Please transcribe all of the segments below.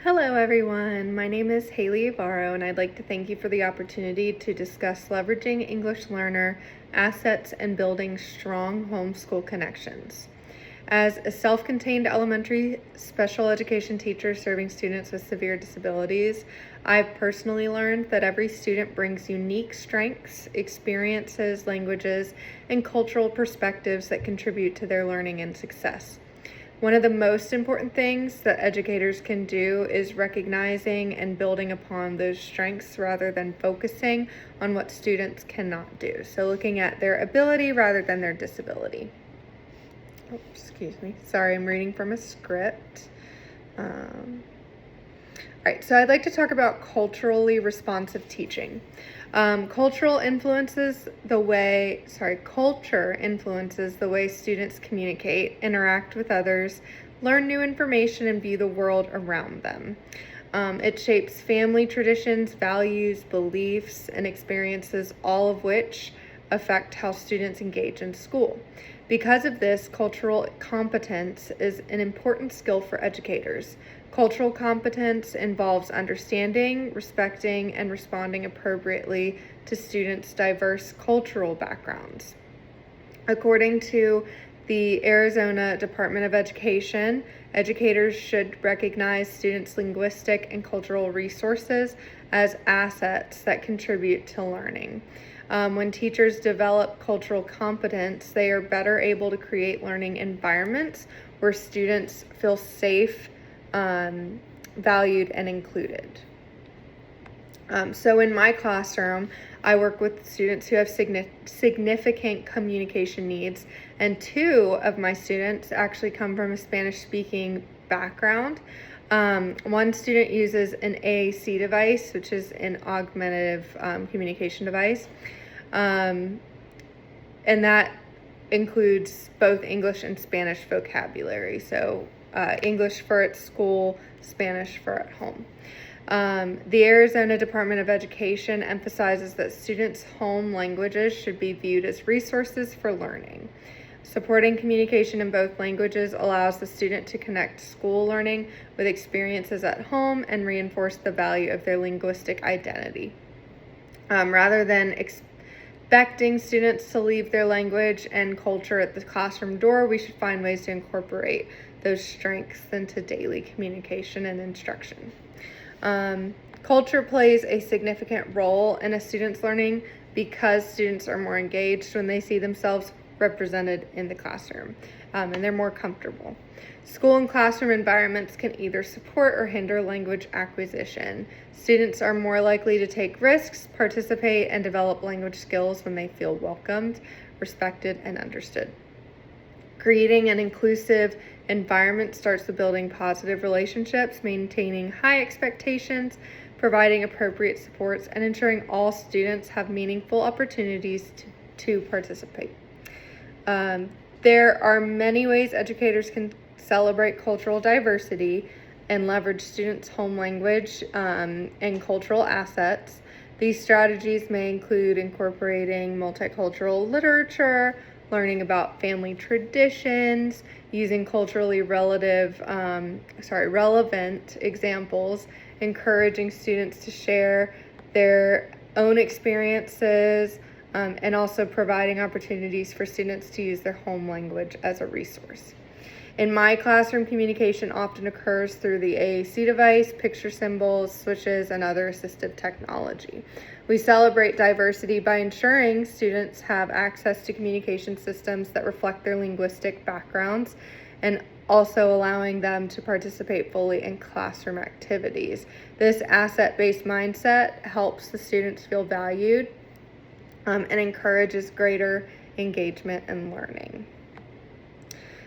Hello everyone, my name is Haley Avaro and I'd like to thank you for the opportunity to discuss leveraging English learner assets and building strong homeschool connections. As a self-contained elementary special education teacher serving students with severe disabilities, I've personally learned that every student brings unique strengths, experiences, languages, and cultural perspectives that contribute to their learning and success. One of the most important things that educators can do is recognizing and building upon those strengths rather than focusing on what students cannot do. So looking at their ability rather than their disability. Oh, excuse me. Sorry, I'm reading from a script. All right, so I'd like to talk about culturally responsive teaching. Culture influences the way students communicate, interact with others, learn new information, and view the world around them. It shapes family traditions, values, beliefs, and experiences, all of which affect how students engage in school. Because of this, cultural competence is an important skill for educators. Cultural competence involves understanding, respecting, and responding appropriately to students' diverse cultural backgrounds. According to the Arizona Department of Education, educators should recognize students' linguistic and cultural resources as assets that contribute to learning. When teachers develop cultural competence, they are better able to create learning environments where students feel safe, valued, and included. So in my classroom, I work with students who have significant communication needs, and two of my students actually come from a Spanish-speaking background. One student uses an AAC device, which is an augmentative communication device, and that includes both English and Spanish vocabulary. So English for at school, Spanish for at home. The Arizona Department of Education emphasizes that students' home languages should be viewed as resources for learning. Supporting communication in both languages allows the student to connect school learning with experiences at home and reinforce the value of their linguistic identity. Rather than expecting students to leave their language and culture at the classroom door, we should find ways to incorporate those strengths into daily communication and instruction. Culture plays a significant role in a student's learning because students are more engaged when they see themselves represented in the classroom, and they're more comfortable. School and classroom environments can either support or hinder language acquisition. Students are more likely to take risks, participate, and develop language skills when they feel welcomed, respected, and understood. Creating an inclusive environment starts with building positive relationships, maintaining high expectations, providing appropriate supports, and ensuring all students have meaningful opportunities to participate. There are many ways educators can celebrate cultural diversity and leverage students' home language and cultural assets. These strategies may include incorporating multicultural literature, learning about family traditions, using culturally relevant examples, encouraging students to share their own experiences, and also providing opportunities for students to use their home language as a resource. In my classroom, communication often occurs through the AAC device, picture symbols, switches, and other assistive technology. We celebrate diversity by ensuring students have access to communication systems that reflect their linguistic backgrounds and also allowing them to participate fully in classroom activities. This asset-based mindset helps the students feel valued and encourages greater engagement and learning.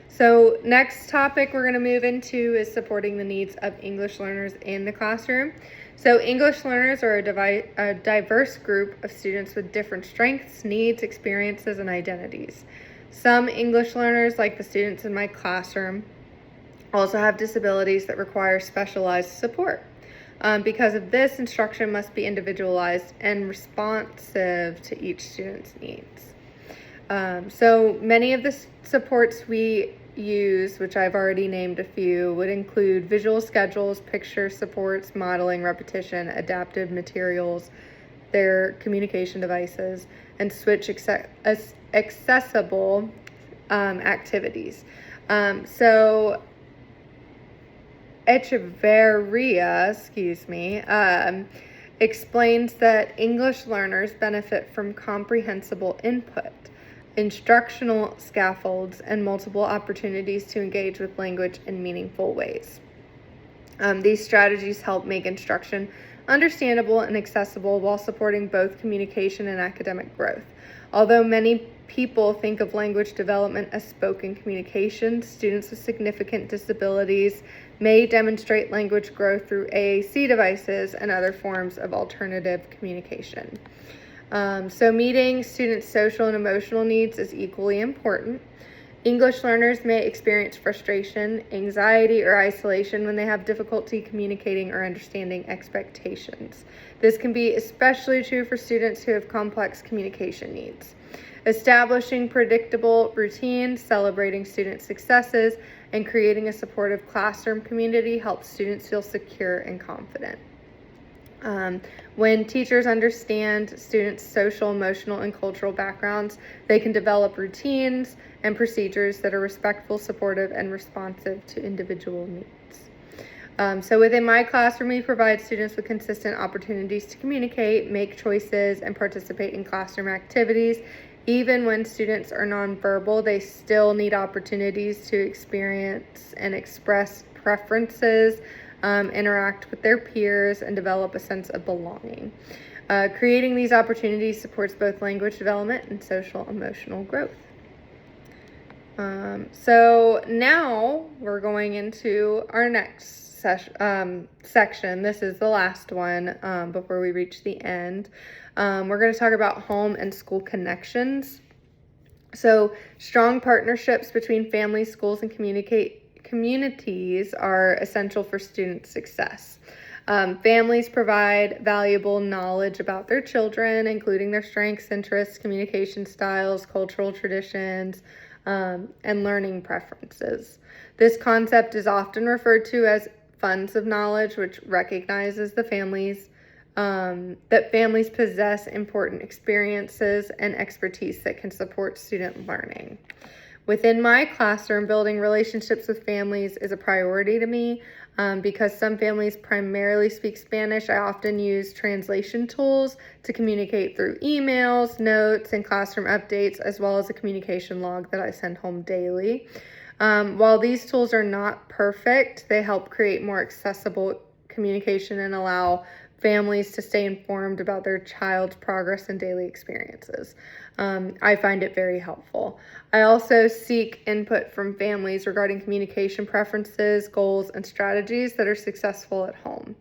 So next topic we're going to move into is supporting the needs of English learners in the classroom. So English learners are a diverse group of students with different strengths, needs, experiences, and identities. Some English learners, like the students in my classroom, also have disabilities that require specialized support. Because of this, instruction must be individualized and responsive to each student's needs. So many of the supports we use, which I've already named a few, would include visual schedules, picture supports, modeling, repetition, adaptive materials, their communication devices, and switch accessible activities. So Echeverria, explains that English learners benefit from comprehensible input, instructional scaffolds, and multiple opportunities to engage with language in meaningful ways. These strategies help make instruction understandable and accessible while supporting both communication and academic growth. Although many people think of language development as spoken communication, students with significant disabilities may demonstrate language growth through AAC devices and other forms of alternative communication. So meeting students' social and emotional needs is equally important. English learners may experience frustration, anxiety, or isolation when they have difficulty communicating or understanding expectations. This can be especially true for students who have complex communication needs. Establishing predictable routines, celebrating student successes, and creating a supportive classroom community helps students feel secure and confident. When teachers understand students' social, emotional, and cultural backgrounds, they can develop routines and procedures that are respectful, supportive, and responsive to individual needs. So within my classroom, we provide students with consistent opportunities to communicate, make choices, and participate in classroom activities. Even when students are nonverbal, they still need opportunities to experience and express preferences, interact with their peers, and develop a sense of belonging. Creating these opportunities supports both language development and social emotional growth. So now we're going into our next section. This is the last one before we reach the end. We're going to talk about home and school connections. So strong partnerships between families, schools, and communities are essential for student success. Families provide valuable knowledge about their children, including their strengths, interests, communication styles, cultural traditions, and learning preferences. This concept is often referred to as funds of knowledge, which recognizes the that families possess important experiences and expertise that can support student learning. Within my classroom, building relationships with families is a priority to me. Because some families primarily speak Spanish, I often use translation tools to communicate through emails, notes, and classroom updates, as well as a communication log that I send home daily. While these tools are not perfect, they help create more accessible communication and allow families to stay informed about their child's progress and daily experiences. I find it very helpful. I also seek input from families regarding communication preferences, goals, and strategies that are successful at home.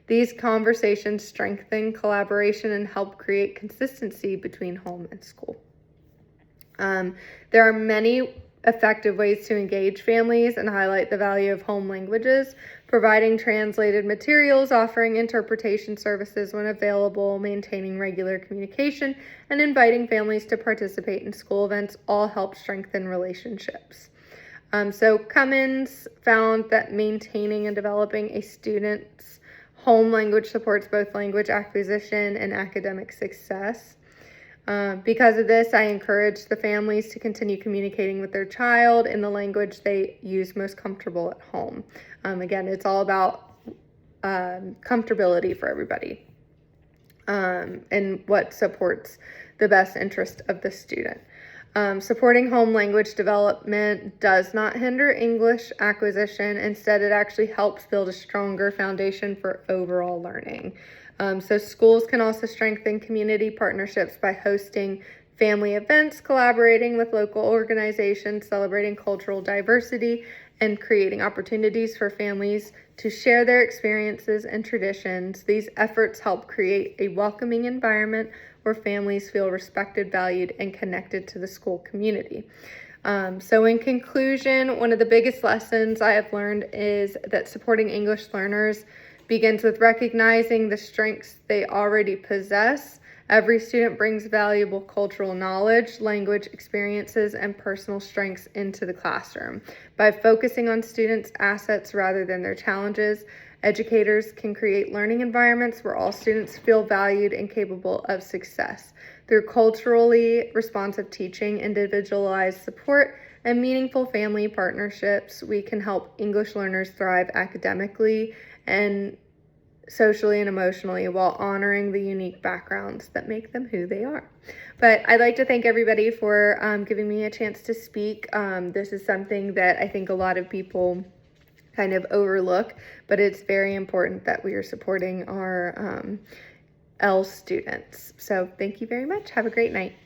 These conversations strengthen collaboration and help create consistency between home and school. There are many effective ways to engage families and highlight the value of home languages, providing translated materials, offering interpretation services when available, maintaining regular communication, and inviting families to participate in school events all help strengthen relationships. So Cummins found that maintaining and developing a student's home language supports both language acquisition and academic success. Because of this, I encourage the families to continue communicating with their child in the language they use most comfortable at home. Again, it's all about comfortability for everybody and what supports the best interest of the student. Supporting home language development does not hinder English acquisition. Instead, it actually helps build a stronger foundation for overall learning. So schools can also strengthen community partnerships by hosting family events, collaborating with local organizations, celebrating cultural diversity, and creating opportunities for families to share their experiences and traditions. These efforts help create a welcoming environment where families feel respected, valued, and connected to the school community. So in conclusion, one of the biggest lessons I have learned is that supporting English learners begins with recognizing the strengths they already possess, Every student brings valuable cultural knowledge, language experiences, and personal strengths into the classroom. By focusing on students' assets rather than their challenges, educators can create learning environments where all students feel valued and capable of success. Through culturally responsive teaching, individualized support, and meaningful family partnerships, we can help English learners thrive academically and socially and emotionally while honoring the unique backgrounds that make them who they are. But I'd like to thank everybody for giving me a chance to speak. This is something that I think a lot of people kind of overlook, but it's very important that we are supporting our ELL students. So thank you very much. Have a great night.